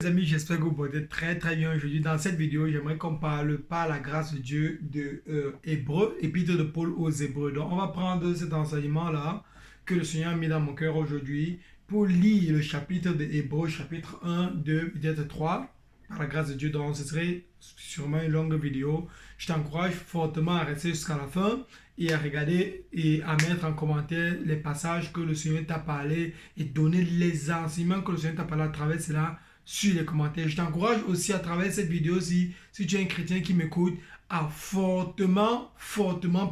Les amis, j'espère que vous portez très bien aujourd'hui. Dans cette vidéo, j'aimerais qu'on parle par la grâce de Dieu de Hébreu, épître de Paul aux Hébreux. Donc, on va prendre cet enseignement-là que le Seigneur a mis dans mon cœur aujourd'hui pour lire le chapitre de Hébreu, chapitre 1, 2, peut-être 3, par la grâce de Dieu. Donc, ce serait sûrement une longue vidéo. Je t'encourage fortement à rester jusqu'à la fin et à regarder et à mettre en commentaire les passages que le Seigneur t'a parlé et donner les enseignements que le Seigneur t'a parlé à travers cela sur les commentaires. Je t'encourage aussi à travers cette vidéo, si tu es un chrétien qui m'écoute, à fortement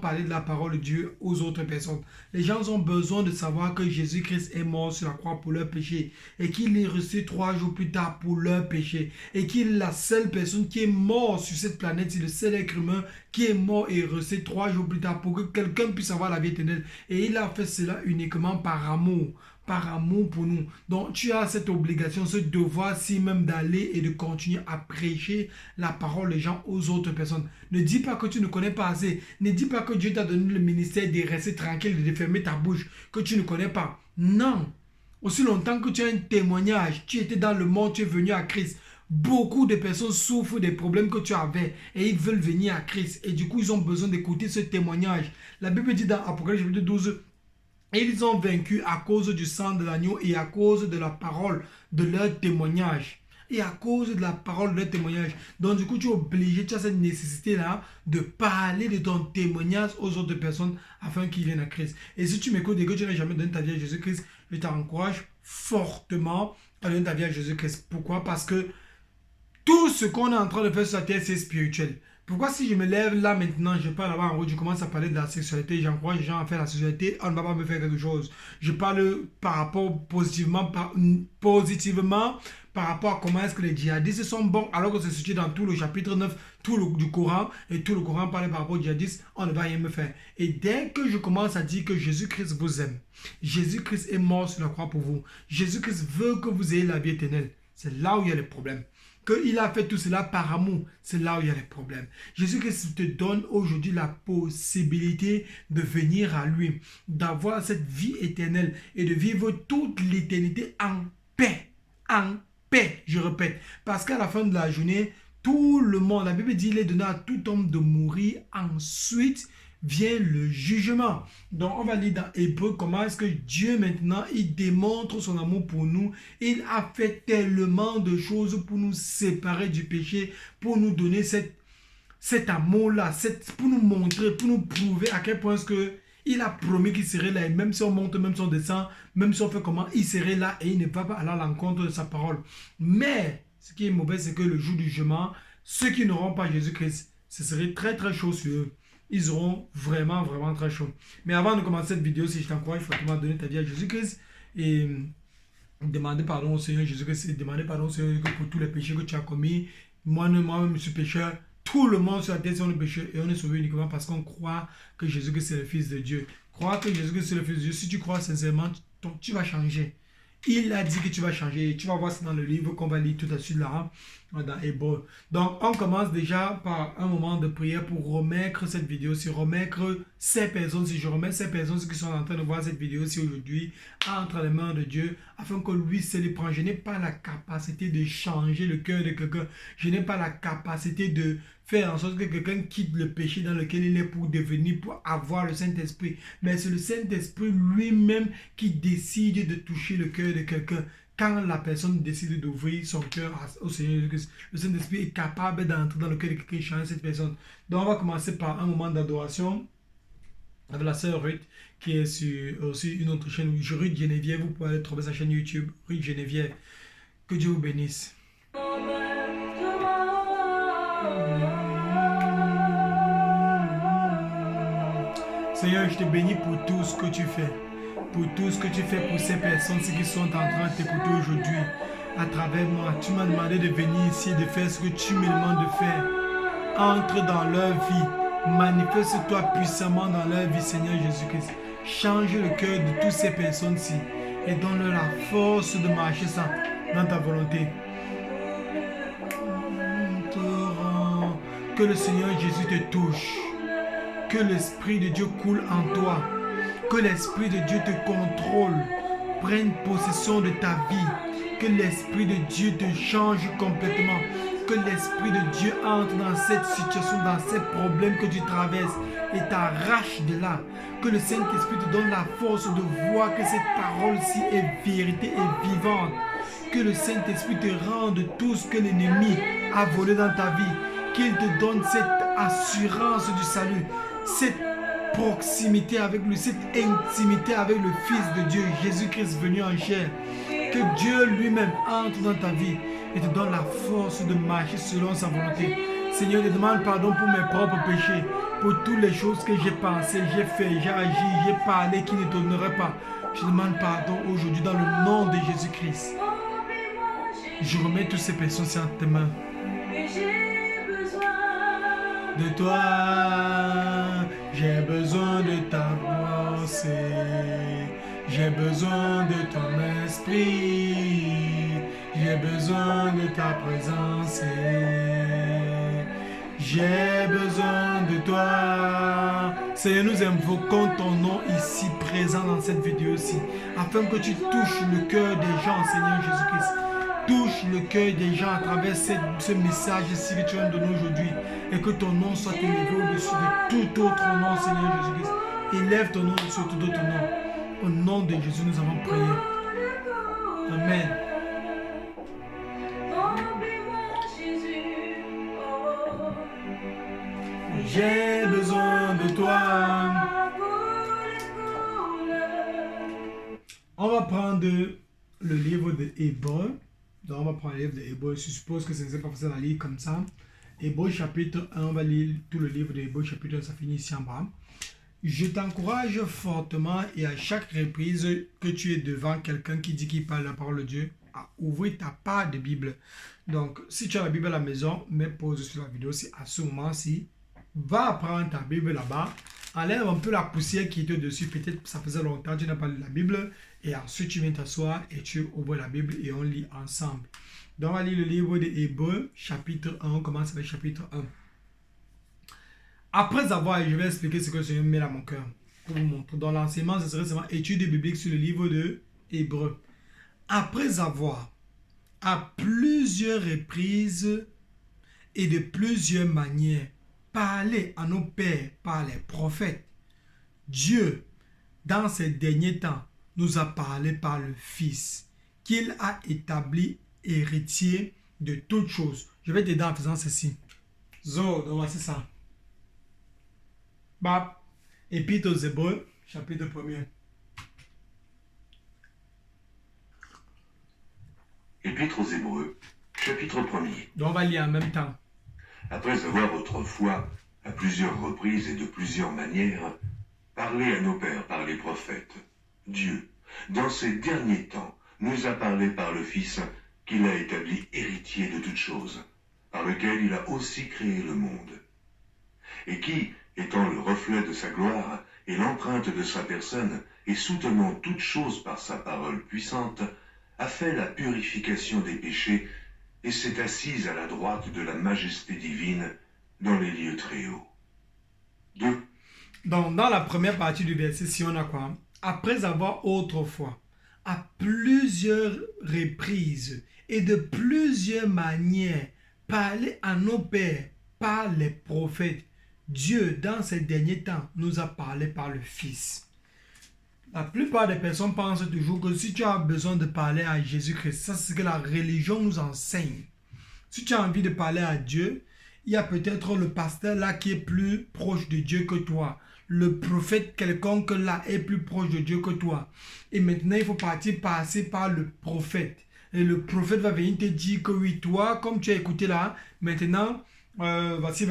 parler de la parole de Dieu aux autres personnes. Les gens ont besoin de savoir que Jésus-Christ est mort sur la croix pour leurs péchés et qu'il est resté 3 jours plus tard pour leurs péchés et qu'il est la seule personne qui est morte sur cette planète, c'est le seul être humain qui est mort et resté 3 jours plus tard pour que quelqu'un puisse avoir la vie éternelle. Et il a fait cela uniquement par amour pour nous. Donc tu as cette obligation, ce devoir-ci même d'aller et de continuer à prêcher la parole des gens aux autres personnes. Ne dis pas que tu ne connais pas assez. Ne dis pas que Dieu t'a donné le ministère de rester tranquille, de fermer ta bouche, que tu ne connais pas. Non. Aussi longtemps que tu as un témoignage, tu étais dans le monde, tu es venu à Christ. Beaucoup de personnes souffrent des problèmes que tu avais et ils veulent venir à Christ. Et du coup, ils ont besoin d'écouter ce témoignage. La Bible dit dans Apocalypse 12, et ils ont vaincu à cause du sang de l'agneau et à cause de la parole de leur témoignage. Et à cause de la parole de leur témoignage. Donc du coup, tu es obligé, tu as cette nécessité-là de parler de ton témoignage aux autres personnes afin qu'ils viennent à Christ. Et si tu m'écoutes et que tu n'as jamais donné ta vie à Jésus-Christ, je t'encourage fortement à donner ta vie à Jésus-Christ. Pourquoi? Parce que tout ce qu'on est en train de faire sur la terre, c'est spirituel. Pourquoi si je me lève là maintenant, je parle là-bas en haut, je commence à parler de la sexualité, j'encourage les gens à faire la sexualité, on ne va pas me faire quelque chose. Je parle par rapport positivement par rapport à comment est-ce que les djihadistes sont bons, alors que c'est situé dans tout le chapitre 9 du Coran, et tout le Coran parle par rapport aux djihadistes, on ne va rien me faire. Et dès que je commence à dire que Jésus-Christ vous aime, Jésus-Christ est mort sur la croix pour vous, Jésus-Christ veut que vous ayez la vie éternelle, c'est là où il y a les problèmes. Qu'il a fait tout cela par amour, c'est là où il y a les problèmes. Jésus-Christ te donne aujourd'hui la possibilité de venir à lui, d'avoir cette vie éternelle et de vivre toute l'éternité en paix. En paix, je répète. Parce qu'à la fin de la journée, tout le monde, la Bible dit, il est donné à tout homme de mourir. Ensuite vient le jugement. Donc on va lire dans Hébreu comment est-ce que Dieu maintenant il démontre son amour pour nous. Il a fait tellement de choses pour nous séparer du péché, pour nous donner cet amour-là, pour nous montrer, pour nous prouver à quel point est-ce que il a promis qu'il serait là. Et même si on monte, même si on descend, même si on fait comment, il serait là et il ne va pas aller à l'encontre de sa parole. Mais ce qui est mauvais, c'est que le jour du jugement, ceux qui n'auront pas Jésus-Christ, ce serait très chaud sur eux. Ils auront vraiment très chaud. Mais avant de commencer cette vidéo, si je t'encourage fortement à donner ta vie à Jésus-Christ et demander pardon au Seigneur Jésus-Christ, et demander pardon au Seigneur pour tous les péchés que tu as commis. Moi-même, je suis pécheur. Tout le monde sur la terre, on est pécheur et on est sauvé uniquement parce qu'on croit que Jésus-Christ est le Fils de Dieu. Croire que Jésus-Christ est le Fils de Dieu, si tu crois sincèrement, tu vas changer. Il a dit que tu vas changer. Tu vas voir ça dans le livre qu'on va lire tout de suite là, dans Hébreu. Donc, on commence déjà par un moment de prière pour remettre cette vidéo-ci, remettre ces personnes, si je remets ces personnes qui sont en train de voir cette vidéo-ci aujourd'hui, entre les mains de Dieu, afin que lui se les prenne. Je n'ai pas la capacité de changer le cœur de quelqu'un. Je n'ai pas la capacité de faire en sorte que quelqu'un quitte le péché dans lequel il est pour avoir le Saint-Esprit. Mais c'est le Saint-Esprit lui-même qui décide de toucher le cœur de quelqu'un. Quand la personne décide d'ouvrir son cœur au Seigneur Jésus-Christ, le Saint-Esprit est capable d'entrer dans le cœur de quelqu'un et changer cette personne. Donc on va commencer par un moment d'adoration avec la sœur Ruth qui est sur aussi une autre chaîne, Ruth Geneviève. Vous pouvez aller trouver sa chaîne YouTube, Ruth Geneviève. Que Dieu vous bénisse. Seigneur, je te bénis pour tout ce que tu fais. Pour tout ce que tu fais pour ces personnes qui sont en train de t'écouter aujourd'hui. À travers moi, tu m'as demandé de venir ici et de faire ce que tu me demandes de faire. Entre dans leur vie. Manifeste-toi puissamment dans leur vie, Seigneur Jésus-Christ. Change le cœur de toutes ces personnes-ci. Et donne-leur la force de marcher ça dans ta volonté. Que le Seigneur Jésus te touche. Que l'Esprit de Dieu coule en toi. Que l'Esprit de Dieu te contrôle. Prenne possession de ta vie. Que l'Esprit de Dieu te change complètement. Que l'Esprit de Dieu entre dans cette situation, dans ces problèmes que tu traverses et t'arrache de là. Que le Saint-Esprit te donne la force de voir que cette parole-ci est vérité et vivante. Que le Saint-Esprit te rende tout ce que l'ennemi a volé dans ta vie. Qu'il te donne cette assurance du salut, cette proximité avec lui, cette intimité avec le Fils de Dieu, Jésus-Christ venu en chair. Que Dieu lui-même entre dans ta vie et te donne la force de marcher selon sa volonté. Seigneur, je demande pardon pour mes propres péchés, pour toutes les choses que j'ai pensées, j'ai fait, j'ai agi, j'ai parlé qui ne t'honoraient pas. Je demande pardon aujourd'hui dans le nom de Jésus-Christ. Je remets toutes ces personnes sur tes mains. De toi, j'ai besoin de ta pensée, j'ai besoin de ton esprit, j'ai besoin de ta présence, j'ai besoin de toi. Seigneur, nous invoquons ton nom ici présent dans cette vidéo-ci, afin que tu touches le cœur des gens, Seigneur Jésus-Christ. Touche le cœur des gens à travers ce message ici que tu viens de donner aujourd'hui. Et que ton nom soit élevé au-dessus de tout autre nom, Seigneur Jésus-Christ. Élève ton nom au-dessus de tout autre nom. Au nom de Jésus, nous avons prié. Amen. J'ai besoin de toi. On va prendre le livre de Hébreux. Donc, on va prendre le livre de Hébreux. Je suppose que ce n'est pas facile à lire comme ça. Hébreux chapitre 1, on va lire tout le livre de Hébreux chapitre 1, ça finit ici en bas. Je t'encourage fortement et à chaque reprise que tu es devant quelqu'un qui dit qu'il parle la parole de Dieu, à ouvrir ta part de Bible. Donc, si tu as la Bible à la maison, mets pause sur la vidéo. Si à ce moment-ci, va prendre ta Bible là-bas, enlève un peu la poussière qui était dessus. Peut-être ça faisait longtemps que tu n'as pas lu la Bible. Et ensuite, tu viens t'asseoir et tu ouvres la Bible et on lit ensemble. Donc, on va lire le livre de Hébreux, chapitre 1. On commence avec chapitre 1. Après avoir, je vais expliquer ce que le Seigneur met dans mon cœur. Pour vous montrer. Dans l'enseignement, ce serait seulement étude biblique sur le livre de Hébreux. Après avoir, à plusieurs reprises et de plusieurs manières, parlé à nos pères par les prophètes, Dieu, dans ces derniers temps, nous a parlé par le Fils, qu'il a établi héritier de toutes choses. Je vais t'aider en faisant ceci. Donc voici ça. Bab, Épître aux Hébreux, chapitre 1er. Épître aux Hébreux, chapitre 1er. Donc on va lire en même temps. Après avoir autrefois, à plusieurs reprises et de plusieurs manières, parlé à nos pères par les prophètes, Dieu, dans ces derniers temps, nous a parlé par le Fils qu'il a établi héritier de toutes choses, par lequel il a aussi créé le monde, et qui, étant le reflet de sa gloire et l'empreinte de sa personne, et soutenant toutes choses par sa parole puissante, a fait la purification des péchés et s'est assise à la droite de la majesté divine dans les lieux très hauts. 2. Donc, dans la première partie du verset, si on a quoi? Après avoir autrefois, à plusieurs reprises et de plusieurs manières, parlé à nos pères par les prophètes, Dieu, dans ces derniers temps, nous a parlé par le Fils. La plupart des personnes pensent toujours que si tu as besoin de parler à Jésus-Christ, ça c'est ce que la religion nous enseigne. Si tu as envie de parler à Dieu, il y a peut-être le pasteur là qui est plus proche de Dieu que toi. Le prophète quelconque là est plus proche de Dieu que toi. Et maintenant, il faut passer par le prophète. Et le prophète va venir te dire que oui, toi, comme tu as écouté là, maintenant, voici,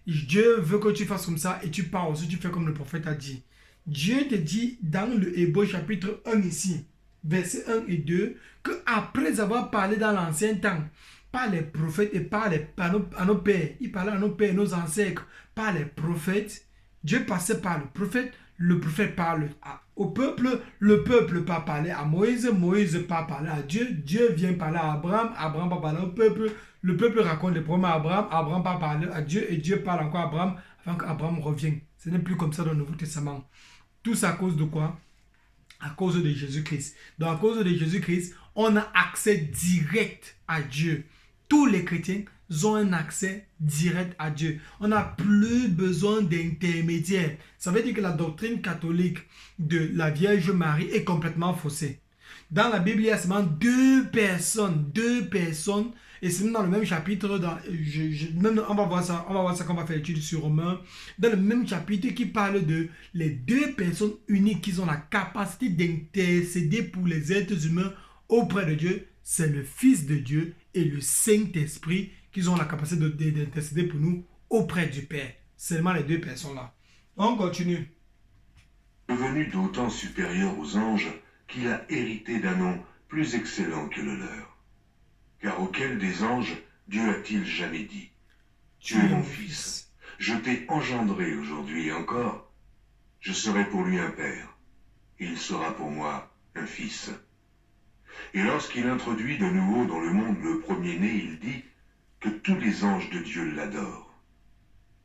Dieu veut que tu fasses comme ça et tu pars aussi, tu fais comme le prophète a dit. Dieu te dit dans le Hébreux chapitre 1 ici, versets 1 et 2, que après avoir parlé dans l'ancien temps, par les prophètes et à nos pères, il parlait à nos pères, nos ancêtres, par les prophètes, Dieu passait par le prophète parle au peuple, le peuple pas parler à Moïse, Moïse pas parler à Dieu, Dieu vient parler à Abraham, Abraham pas parler au peuple, le peuple raconte les problèmes à Abraham, Abraham pas parler à Dieu et Dieu parle encore à Abraham avant qu'Abraham revienne. Ce n'est plus comme ça dans le Nouveau Testament. Tout ça à cause de quoi? À cause de Jésus-Christ. Donc à cause de Jésus-Christ, on a accès direct à Dieu. Tous les chrétiens ont un accès direct à Dieu. On n'a plus besoin d'intermédiaires. Ça veut dire que la doctrine catholique de la Vierge Marie est complètement faussée. Dans la Bible, il y a seulement deux personnes, et c'est même dans le même chapitre, on va voir ça quand on va faire l'étude sur Romains, dans le même chapitre qui parle de les deux personnes uniques qui ont la capacité d'intercéder pour les êtres humains auprès de Dieu, c'est le Fils de Dieu et le Saint-Esprit qui ont la capacité d'intercéder pour nous auprès du Père. Seulement les deux personnes-là. On continue. Devenu d'autant supérieur aux anges qu'il a hérité d'un nom plus excellent que le leur. Car auquel des anges Dieu a-t-il jamais dit: Tu es mon fils, je t'ai engendré aujourd'hui et encore, je serai pour lui un père, et il sera pour moi un fils. Et lorsqu'il introduit de nouveau dans le monde le premier-né, il dit que tous les anges de Dieu l'adorent.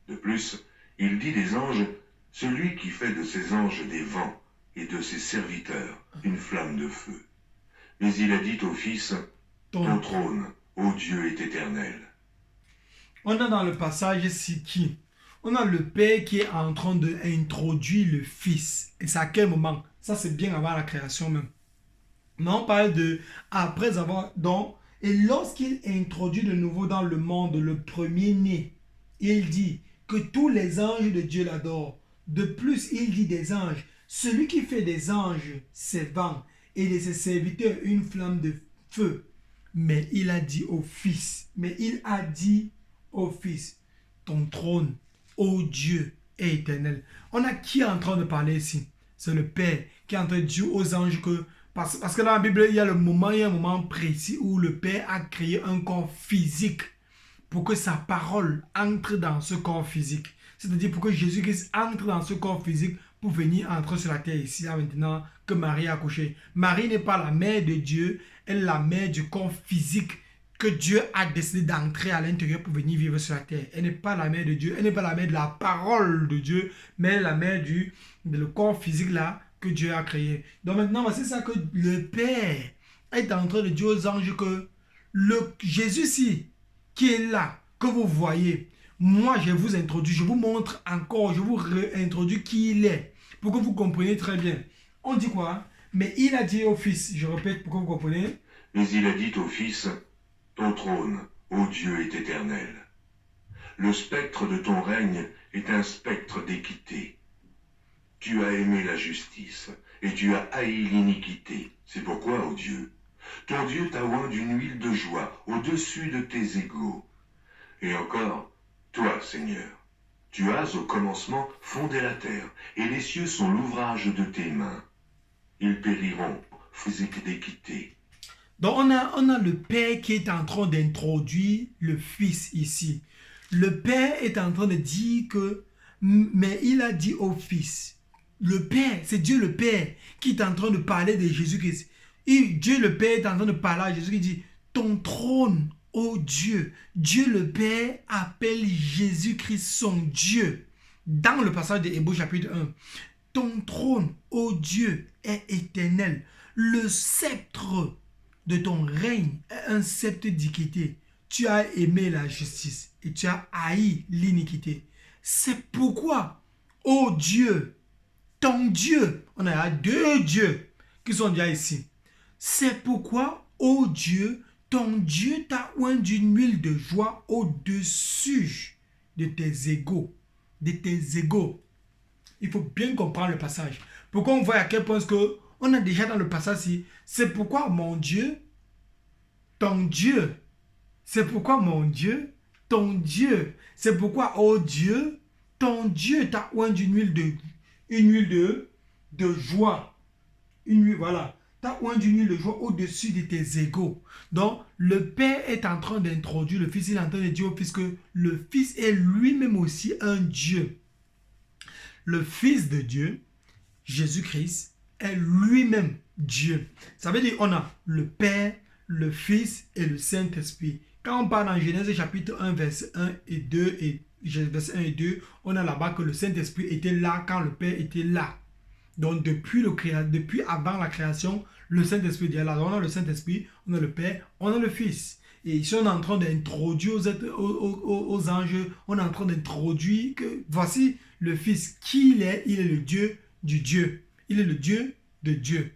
De plus, il dit des anges: celui qui fait de ses anges des vents et de ses serviteurs une flamme de feu. Mais il a dit au Fils: ton trône, ô Dieu, est éternel. On a dans le passage ici qui? On a le Père qui est en train d'introduire le Fils. Et c'est à quel moment? Ça, c'est bien avant la création même. Mais on parle de après avoir... Donc, et lorsqu'il introduit de nouveau dans le monde le premier-né, il dit que tous les anges de Dieu l'adorent. De plus, il dit des anges: celui qui fait des anges ses vents et de ses serviteurs une flamme de feu. Mais il a dit au Fils, ton trône, ô Dieu, est éternel. On a qui est en train de parler ici? C'est le Père qui est en train de dire aux anges que, parce que dans la Bible, il y a un moment précis où le Père a créé un corps physique pour que sa parole entre dans ce corps physique. C'est-à-dire pour que Jésus-Christ entre dans ce corps physique pour venir entrer sur la terre ici, là, maintenant que Marie a accouché. Marie n'est pas la mère de Dieu, elle est la mère du corps physique que Dieu a décidé d'entrer à l'intérieur pour venir vivre sur la terre. Elle n'est pas la mère de Dieu, elle n'est pas la mère de la parole de Dieu, mais elle est la mère le corps physique là que Dieu a créé. Donc maintenant, c'est ça que le Père est en train de dire aux anges que le Jésus-ci qui est là, que vous voyez, moi je vous introduis, je vous montre encore, je vous réintroduis qui il est, pour que vous compreniez très bien. On dit quoi? Mais il a dit au Fils, je répète pour que vous compreniez. Mais il a dit au Fils: ton trône, ô Dieu, est éternel. Le spectre de ton règne est un spectre d'équité. Tu as aimé la justice, et tu as haï l'iniquité. C'est pourquoi, ô Dieu, ton Dieu t'a oint d'une huile de joie au-dessus de tes égaux. Et encore, toi, Seigneur, tu as au commencement fondé la terre, et les cieux sont l'ouvrage de tes mains. Ils périront, physique d'équité. Donc on a le Père qui est en train d'introduire le Fils ici. Le Père est en train de dire que, mais il a dit au Fils. Le Père, c'est Dieu le Père qui est en train de parler de Jésus-Christ. Dieu le Père est en train de parler à Jésus qui dit: ton trône, ô Dieu. Dieu le Père appelle Jésus-Christ son Dieu. Dans le passage de Hébreux chapitre 1. Ton trône, ô Dieu, est éternel. Le sceptre de ton règne est un sceptre d'équité. Tu as aimé la justice et tu as haï l'iniquité. C'est pourquoi, ô Dieu, ton Dieu, on a deux dieux qui sont déjà ici. C'est pourquoi, ô Dieu, ton Dieu t'a oint d'une huile de joie au-dessus de tes égaux. Il faut bien comprendre le passage. Pourquoi on voit à quel point on a déjà dans le passage ici. C'est pourquoi mon Dieu, ton Dieu. C'est pourquoi mon Dieu, ton Dieu. C'est pourquoi, oh Dieu, ton Dieu t'a oint d'une huile de joie. Voilà. T'as oint d'une huile de joie au-dessus de tes égaux. Donc, le Père est en train d'introduire le Fils. Il est en train de dire au Fils que le Fils est lui-même aussi un Dieu. Le Fils de Dieu, Jésus-Christ, est lui-même Dieu. Ça veut dire qu'on a le Père, le Fils et le Saint-Esprit. Quand on parle en Genèse chapitre 1, verset 1 et 2, verset 1 et 2, on a là-bas que le Saint-Esprit était là quand le Père était là. Donc, depuis avant la création, le Saint-Esprit est déjà là. Donc, on a le Saint-Esprit, on a le Père, on a le Fils. Et ici, on est en train d'introduire aux anges, on est en train d'introduire que voici le Fils. Qui il est? Il est le Dieu du Dieu. Il est le Dieu de Dieu.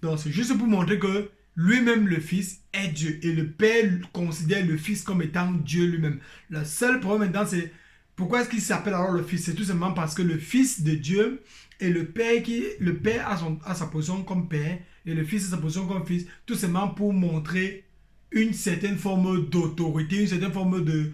Donc, c'est juste pour montrer que lui-même, le Fils, est Dieu. Et le Père considère le Fils comme étant Dieu lui-même. Le seul problème maintenant, c'est pourquoi est-ce qu'il s'appelle alors le Fils? C'est tout simplement parce que le Fils de Dieu et le Père a sa position comme Père et le Fils a sa position comme Fils, tout simplement pour montrer une certaine forme d'autorité, une certaine forme de...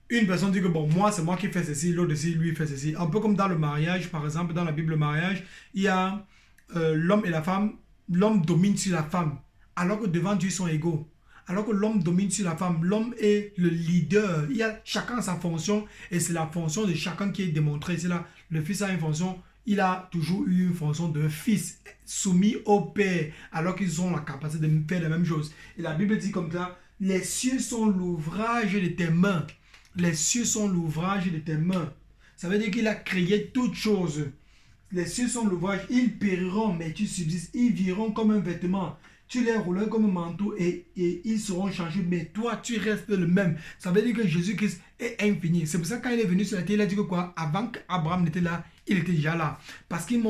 Une personne dit que bon, moi c'est moi qui fais ceci, l'autre aussi lui fait ceci. Un peu comme dans le mariage, par exemple, dans la Bible, le mariage, il y a l'homme et la femme, l'homme domine sur la femme, alors que devant Dieu ils sont égaux. Alors que l'homme domine sur la femme, l'homme est le leader. Il y a chacun sa fonction et c'est la fonction de chacun qui est démontrée. C'est là, le fils a une fonction, il a toujours eu une fonction de fils soumis au père, alors qu'ils ont la capacité de faire la même chose. Et la Bible dit comme ça, les cieux sont l'ouvrage de tes mains. Les cieux sont l'ouvrage de tes mains. Ça veut dire qu'il a créé toutes choses. Les cieux sont l'ouvrage, ils périront, mais tu subsistes. Ils viront comme un vêtement. Tu les rouleras comme un manteau et ils seront changés. Mais toi, tu restes le même. Ça veut dire que Jésus-Christ est infini. C'est pour ça que quand il est venu sur la terre, il a dit que quoi? Avant qu'Abraham n'était là, il était déjà là. Parce qu'il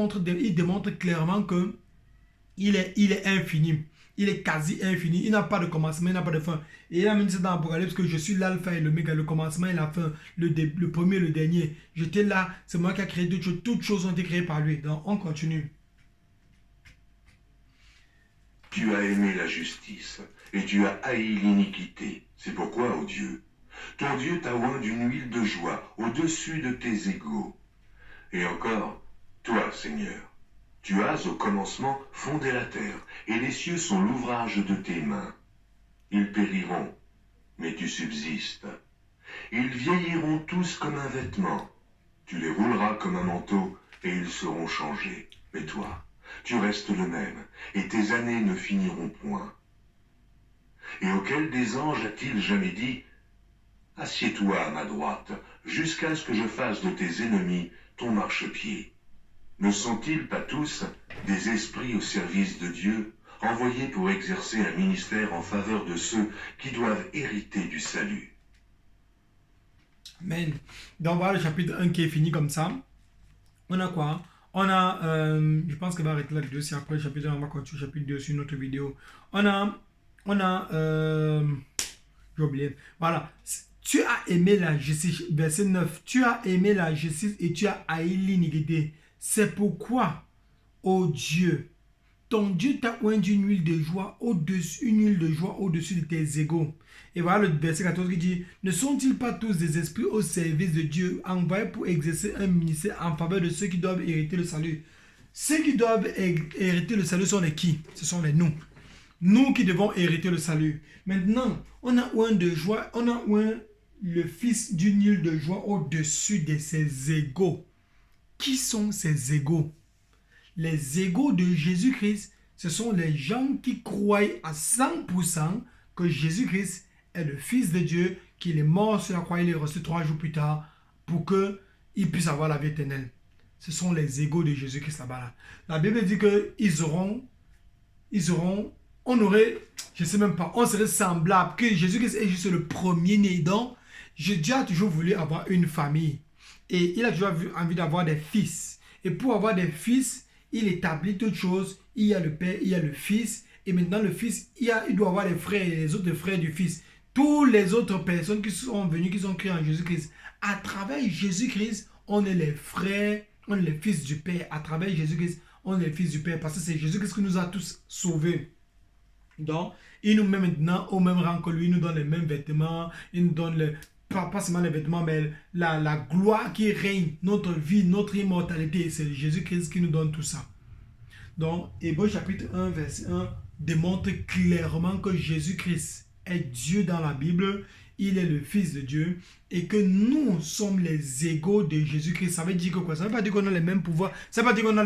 démontre clairement que il est infini. Il est quasi infini. Il n'a pas de commencement, il n'a pas de fin. Et il a même dit dans l'Apocalypse que je suis l'alpha et l'oméga, le commencement et la fin, le premier et le dernier. J'étais là, c'est moi qui ai créé toutes choses. Toutes choses ont été créées par lui. Donc on continue. Tu as aimé la justice et tu as haï l'iniquité. C'est pourquoi, ô Dieu, ton Dieu t'a oint d'une huile de joie au-dessus de tes égaux. Et encore, toi, Seigneur, tu as au commencement fondé la terre, et les cieux sont l'ouvrage de tes mains. Ils périront, mais tu subsistes. Ils vieilliront tous comme un vêtement. Tu les rouleras comme un manteau, et ils seront changés. Mais toi, tu restes le même, et tes années ne finiront point. Et auquel des anges a-t-il jamais dit « Assieds-toi à ma droite, jusqu'à ce que je fasse de tes ennemis ton marchepied » Ne sont-ils pas tous des esprits au service de Dieu, envoyés pour exercer un ministère en faveur de ceux qui doivent hériter du salut? Amen. Donc voilà le chapitre 1 qui est fini comme ça. On a quoi? On a, je pense qu'on va arrêter là le dossier. Après le chapitre 1, on va continuer le chapitre 2 sur une autre vidéo. On a, j'ai oublié. Voilà. Tu as aimé la justice, verset 9. Tu as aimé la justice et tu as haï l'iniquité. C'est pourquoi, ô Dieu, ton Dieu t'a oint d'une huile de joie au-dessus, une huile de joie au-dessus de tes égaux. Et voilà le verset 14 qui dit, ne sont-ils pas tous des esprits au service de Dieu, envoyés pour exercer un ministère en faveur de ceux qui doivent hériter le salut? Ceux qui doivent hériter le salut sont les qui? Ce sont les nous. Nous qui devons hériter le salut. Maintenant, on a oint de joie, on a oint le fils d'une huile de joie au-dessus de ses égaux. Qui sont ces égaux? Les égaux de Jésus-Christ, ce sont les gens qui croient à 100% que Jésus-Christ est le Fils de Dieu, qu'il est mort sur la croix, il est ressuscité 3 jours plus tard pour qu'il puisse avoir la vie éternelle. Ce sont les égaux de Jésus-Christ là-bas. La Bible dit qu'ils auront, on aurait, je ne sais même pas, on serait semblable, que Jésus-Christ est juste le premier-né. Donc, Dieu a toujours voulu avoir une famille. Et il a toujours envie d'avoir des fils. Et pour avoir des fils, il établit toutes choses. Il y a le Père, il y a le Fils. Et maintenant, le Fils, il doit avoir les frères et les autres frères du Fils. Toutes les autres personnes qui sont venues, qui sont créées en Jésus-Christ. À travers Jésus-Christ, on est les frères, on est les fils du Père. À travers Jésus-Christ, on est les fils du Père. Parce que c'est Jésus-Christ qui nous a tous sauvés. Donc, il nous met maintenant au même rang que lui. Il nous donne les mêmes vêtements. Il nous donne pas seulement les vêtements, mais la gloire qui règne, notre vie, notre immortalité. C'est Jésus-Christ qui nous donne tout ça. Donc, Hébreux chapitre 1, verset 1 démontre clairement que Jésus-Christ est Dieu dans la Bible. Il est le Fils de Dieu et que nous sommes les égaux de Jésus-Christ. Ça veut dire que quoi? Ça ne veut pas dire qu'on a les mêmes pouvoirs. Ça ne veut pas dire qu'on a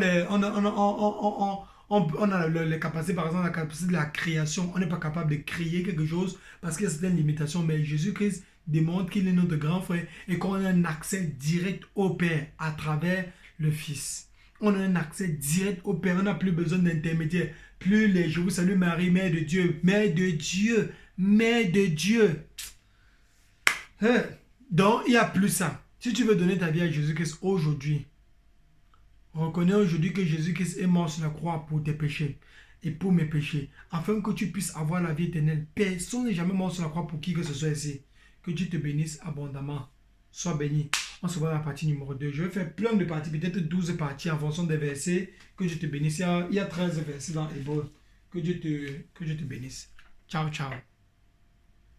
on a les capacités, par exemple, la capacité de la création. On n'est pas capable de créer quelque chose parce qu'il y a certaines limitations. Mais Jésus-Christ démontre qu'il est notre grand frère et qu'on a un accès direct au Père à travers le Fils. On a un accès direct au Père. On n'a plus besoin d'intermédiaire. Plus les je vous salue Marie, Mère de Dieu. Mère de Dieu. Mère de Dieu. Donc, il n'y a plus ça. Si tu veux donner ta vie à Jésus-Christ aujourd'hui, reconnais aujourd'hui que Jésus-Christ est mort sur la croix pour tes péchés et pour mes péchés, afin que tu puisses avoir la vie éternelle. Personne n'est jamais mort sur la croix pour qui que ce soit ici. Que Dieu te bénisse abondamment. Sois béni. On se voit à la partie numéro 2. Je vais faire plein de parties, peut-être 12 parties en fonction des versets. Que Dieu te bénisse. Il y a 13 versets dans Hébreu. Que Dieu te bénisse. Ciao, ciao.